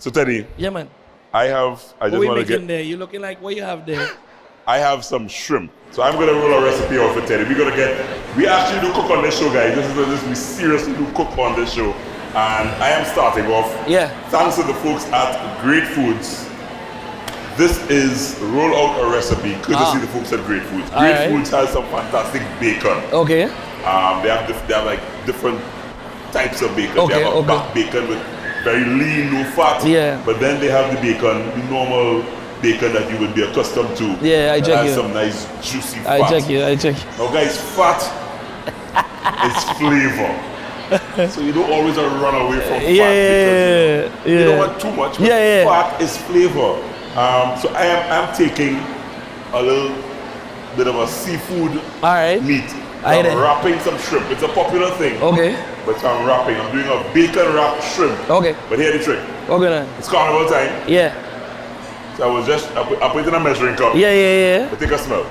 So Teddy. Yeah, man. I just What we want to making get. there? You looking like what you have there? I have some shrimp. So I'm gonna roll a recipe out for Teddy. We actually do cook on this show, guys. We seriously do cook on this show. And I am starting off. Yeah. Thanks to the folks at Great Foods. This is roll out a recipe, courtesy the folks at Great Foods. Great Foods has some fantastic bacon. Okay. They have like different types of bacon. Okay, they have a back bacon with very lean, low fat. Yeah. But then they have the bacon, the normal bacon that you would be accustomed to. Yeah, I check you. Some nice juicy fat. I check you. Now guys, fat is flavor. So you don't always run away from fat because you don't want too much, but fat is flavor. So I'm taking a little bit of a seafood meat. I'm wrapping some shrimp. It's a popular thing. Okay. But I'm wrapping. I'm doing a bacon wrapped shrimp. Okay. But here's the trick. Okay then. It's carnival time. Yeah. So I put it in a measuring cup. Yeah. But take a smell.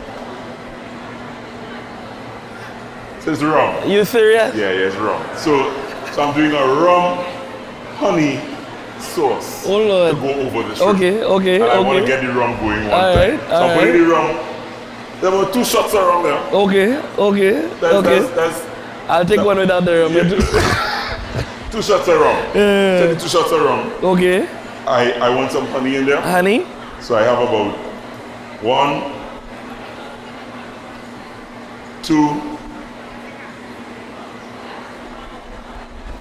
So it's rum. You serious? Yeah, it's rum. So I'm doing a rum honey sauce to go over the shrimp. Okay. And I want to get the rum going one time. So I'm putting the rum. There were 2 shots of rum there. Okay. I'll take one without the rum. 2 shots of rum. 2 shots of rum. Okay. I want some honey in there. Honey? So I have about 1, 2,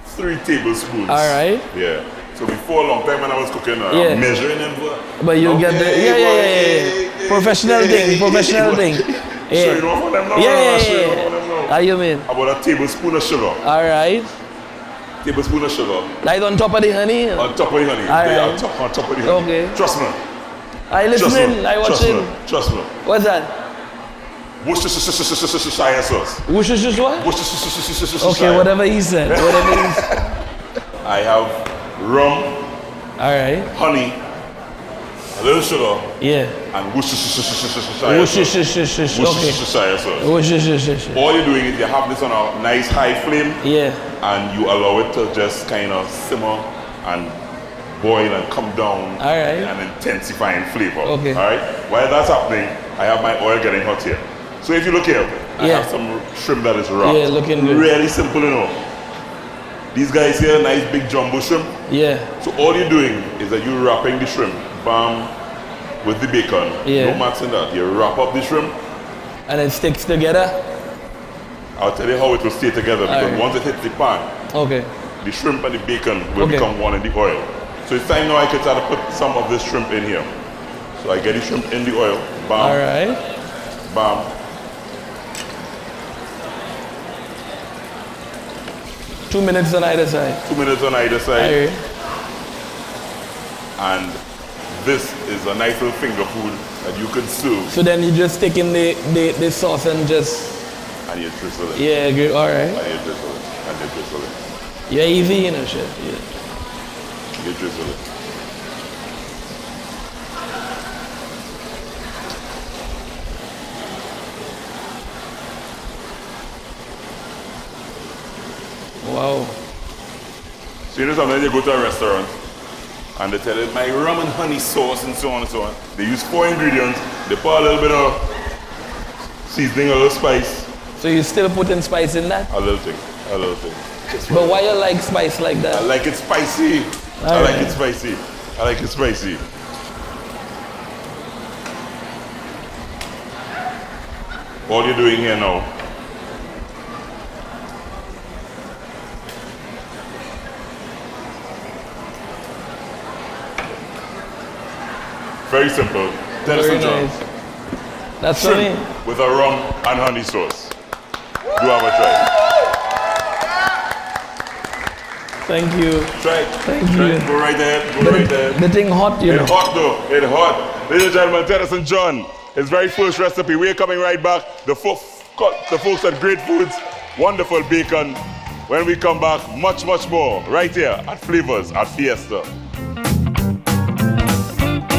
3 tablespoons. All right. Yeah. So before a long time when I was cooking, I'm measuring them. But you get the professional thing. So you don't want them now. How you mean? About a tablespoon of sugar. All right. Tablespoon of sugar. Like on top of the honey? On top of the honey. All right. On top of the honey. Okay. Trust me. I listening. I watching. Trust me. What's that? Worcestershire sauce. Worcestershire what? Worcestershire. Okay, whatever he said. I have rum. All right. Honey. A little sugar. Yeah. And Worcestershire sauce. All you're doing is you have this on a nice high flame. Yeah. And you allow it to just kind of simmer and boil and come down. All right. And intensify in flavor. Okay. All right. While that's happening, I have my oil getting hot here. So if you look here, I have some shrimp that is wrapped. Yeah, looking good. Really simple, you know. These guys here, nice big jumbo shrimp. Yeah. So all you're doing is that you're wrapping the shrimp, bam, with the bacon. Yeah. No matter that. You wrap up the shrimp. And it sticks together? I'll tell you how it will stay together because once it hits the pan, the shrimp and the bacon will become one in the oil. So it's time now I can try to put some of this shrimp in here. So I get the shrimp in the oil, bam. All right. Bam. 2 minutes on either side. 2 minutes on either side. And this is a nice little finger food that you can serve. So then you just stick in the sauce and just... And you drizzle it. Yeah, good. All right. And you drizzle it. And you drizzle it. Yeah, easy, you know, shit. Yeah. You drizzle it. Wow. So you know sometimes you go to a restaurant and they tell you my rum and honey sauce and so on and so on. They use 4 ingredients. They put a little bit of seasoning, a little spice. So you still putting spice in that? A little thing. But why you like spice like that? I like it spicy. I like it spicy. All you're doing here now very simple. Teddyson John. That's for me. With a rum and honey sauce. Do have a try. Thank you. Try it. Thank you. Go right there. The thing hot, you know. It's hot though. It's hot. Ladies and gentlemen, Teddyson John. His very first recipe. We're coming right back. The folks at Great Foods. Wonderful bacon. When we come back, much more right here at Flavors at Fiesta.